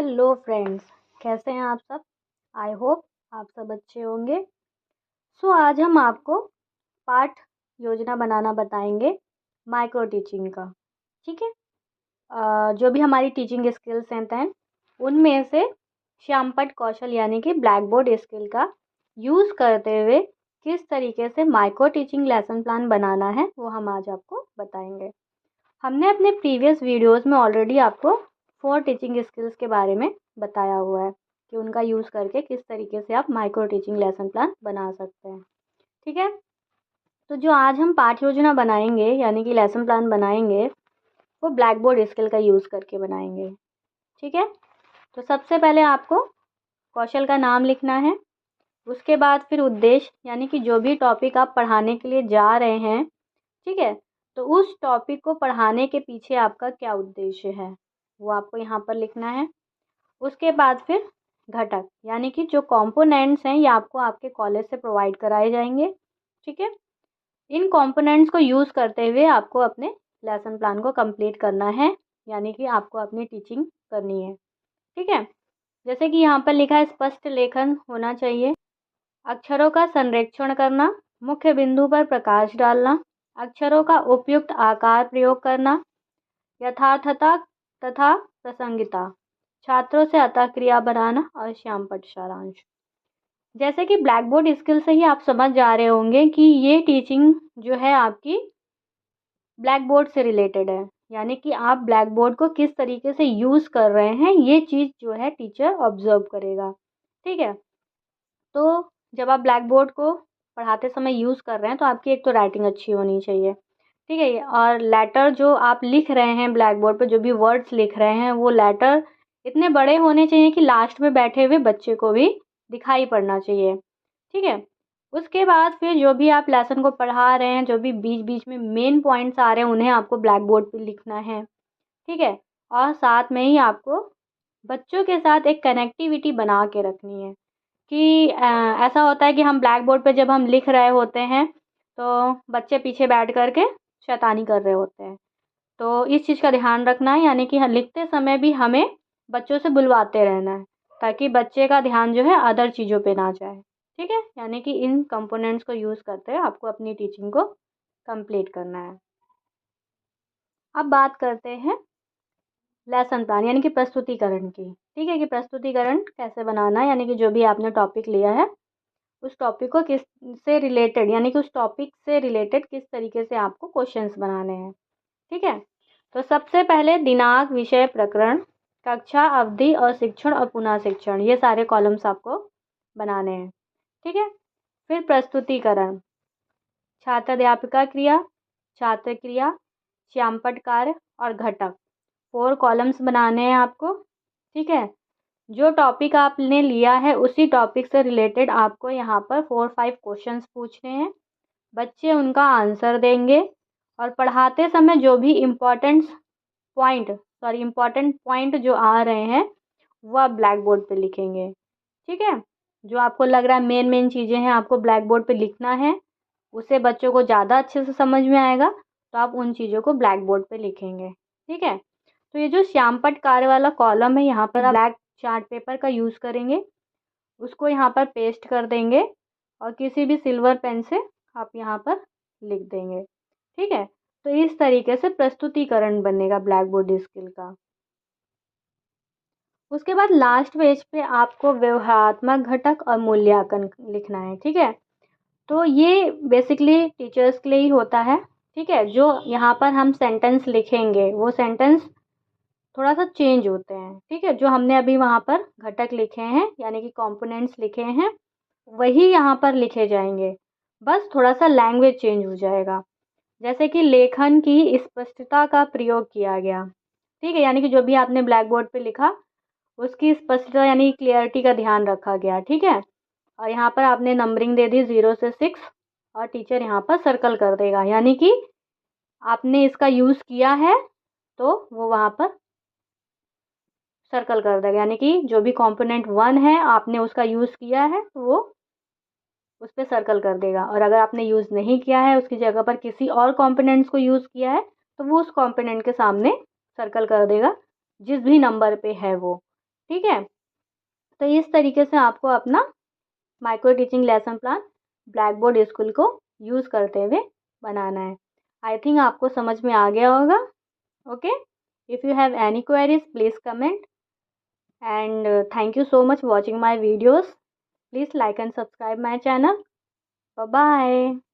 Hello friends, कैसे हैं आप सब। आई होप आप सब अच्छे होंगे। आज हम आपको पाठ योजना बनाना बताएंगे माइक्रो टीचिंग का। ठीक है। जो भी हमारी टीचिंग स्किल्स हैं उनमें से श्यामपट कौशल यानी कि ब्लैक बोर्ड स्किल का यूज़ करते हुए किस तरीके से माइक्रो टीचिंग लेसन प्लान बनाना है वो हम आज आपको बताएंगे। हमने अपने प्रीवियस वीडियोस में ऑलरेडी आपको 4 टीचिंग स्किल्स के बारे में बताया हुआ है कि उनका यूज़ करके किस तरीके से आप माइक्रो टीचिंग लेसन प्लान बना सकते हैं। ठीक है। तो जो आज हम पाठ योजना बनाएंगे यानी कि लेसन प्लान बनाएंगे वो ब्लैक बोर्ड स्किल का यूज़ करके बनाएंगे। ठीक है। तो सबसे पहले आपको कौशल का नाम लिखना है। उसके बाद फिर उद्देश्य यानी कि जो भी टॉपिक आप पढ़ाने के लिए जा रहे हैं, ठीक है, तो उस टॉपिक को पढ़ाने के पीछे आपका क्या उद्देश्य है वो आपको यहाँ पर लिखना है। उसके बाद फिर घटक यानी कि जो कंपोनेंट्स हैं ये आपको आपके कॉलेज से प्रोवाइड कराए जाएंगे। ठीक है। इन कंपोनेंट्स को यूज़ करते हुए आपको अपने लेसन प्लान को कंप्लीट करना है यानी कि आपको अपनी टीचिंग करनी है। ठीक है। जैसे कि यहाँ पर लिखा है स्पष्ट लेखन होना चाहिए, अक्षरों का संरेखण करना, मुख्य बिंदु पर प्रकाश डालना, अक्षरों का उपयुक्त आकार प्रयोग करना, यथार्थता तथा प्रासंगिकता, छात्रों से अंतःक्रिया बनाना और श्यामपट्ट सारांश। जैसे कि ब्लैक बोर्ड स्किल से ही आप समझ जा रहे होंगे कि ये टीचिंग जो है आपकी ब्लैक बोर्ड से रिलेटेड है, यानी कि आप ब्लैक बोर्ड को किस तरीके से यूज़ कर रहे हैं ये चीज़ जो है टीचर ऑब्जर्व करेगा। ठीक है। तो जब आप ब्लैक बोर्ड को पढ़ाते समय यूज़ कर रहे हैं तो आपकी एक तो राइटिंग अच्छी होनी चाहिए। ठीक है। और लेटर जो आप लिख रहे हैं ब्लैक बोर्ड पर, जो भी वर्ड्स लिख रहे हैं वो लेटर इतने बड़े होने चाहिए कि लास्ट में बैठे हुए बच्चे को भी दिखाई पड़ना चाहिए। ठीक है। उसके बाद फिर जो भी आप लेसन को पढ़ा रहे हैं, जो भी बीच बीच में मेन पॉइंट्स आ रहे हैं उन्हें आपको ब्लैक बोर्ड पर लिखना है। ठीक है। और साथ में ही आपको बच्चों के साथ एक कनेक्टिविटी बना के रखनी है कि ऐसा होता है कि हम ब्लैक बोर्ड पे जब हम लिख रहे होते हैं तो बच्चे पीछे बैठ कर के शैतानी कर रहे होते हैं। तो इस चीज़ का ध्यान रखना है यानी कि लिखते समय भी हमें बच्चों से बुलवाते रहना है ताकि बच्चे का ध्यान जो है अदर चीज़ों पे ना जाए। ठीक है। यानी कि इन कंपोनेंट्स को यूज़ करते हुए आपको अपनी टीचिंग को कंप्लीट करना है। अब बात करते हैं लेसन प्लान यानी कि प्रस्तुतिकरण की। ठीक है, कि प्रस्तुतिकरण कैसे बनाना है यानी कि जो भी आपने टॉपिक लिया है उस टॉपिक को किस से रिलेटेड यानी कि उस टॉपिक से रिलेटेड किस तरीके से आपको क्वेश्चंस बनाने हैं। ठीक है। तो सबसे पहले दिनांक, विषय, प्रकरण, कक्षा, अवधि और शिक्षण और पुनः शिक्षण, ये सारे कॉलम्स आपको बनाने हैं। ठीक है। फिर प्रस्तुतिकरण, छात्र अध्यापिका क्रिया, छात्र क्रिया, श्यामपट्ट कार्य और घटक, 4 कॉलम्स बनाने हैं आपको। ठीक है। जो टॉपिक आपने लिया है उसी टॉपिक से रिलेटेड आपको यहाँ पर 4-5 क्वेश्चंस पूछने हैं। बच्चे उनका आंसर देंगे और पढ़ाते समय जो भी इम्पोर्टेंट पॉइंट जो आ रहे हैं वो आप ब्लैक बोर्ड पे लिखेंगे। ठीक है। जो आपको लग रहा है मेन चीज़ें हैं आपको ब्लैक बोर्ड पे लिखना है, उससे बच्चों को ज़्यादा अच्छे से समझ में आएगा, तो आप उन चीज़ों को ब्लैक बोर्ड पे लिखेंगे। ठीक है। तो ये जो श्यामपट्ट कार्य वाला कॉलम है यहाँ पर आप ब्लैक चार्ट पेपर का यूज़ करेंगे, उसको यहाँ पर पेस्ट कर देंगे और किसी भी सिल्वर पेन से आप यहाँ पर लिख देंगे। ठीक है। तो इस तरीके से प्रस्तुतिकरण बनेगा ब्लैक बोर्ड स्किल का। उसके बाद लास्ट पेज पे आपको व्यवहारात्मक घटक और मूल्यांकन लिखना है। ठीक है। तो ये बेसिकली टीचर्स के लिए ही होता है। ठीक है। जो यहाँ पर हम सेंटेंस लिखेंगे वो सेंटेंस थोड़ा सा चेंज होते हैं। ठीक है। जो हमने अभी वहाँ पर घटक लिखे हैं यानी कि कंपोनेंट्स लिखे हैं वही यहाँ पर लिखे जाएंगे, बस थोड़ा सा लैंग्वेज चेंज हो जाएगा। जैसे कि लेखन की स्पष्टता का प्रयोग किया गया। ठीक है। यानी कि जो भी आपने ब्लैक बोर्ड पे लिखा उसकी स्पष्टता यानी क्लियरिटी का ध्यान रखा गया। ठीक है। और यहाँ पर आपने नंबरिंग दे दी 0 से 6 और टीचर यहाँ पर सर्कल कर देगा यानी कि आपने इसका यूज़ किया है तो वो वहाँ पर सर्कल कर देगा, यानी कि जो भी कंपोनेंट 1 है आपने उसका यूज़ किया है तो वो उस पर सर्कल कर देगा, और अगर आपने यूज़ नहीं किया है उसकी जगह पर किसी और कंपोनेंट्स को यूज़ किया है तो वो उस कंपोनेंट के सामने सर्कल कर देगा जिस भी नंबर पे है वो। ठीक है। तो इस तरीके से आपको अपना micro teaching lesson plan black board school को यूज़ करते हुए बनाना है। आई थिंक आपको समझ में आ गया होगा। Okay, if you have any queries please comment, and thank you so much watching my videos. Please like and subscribe my channel. Bye bye.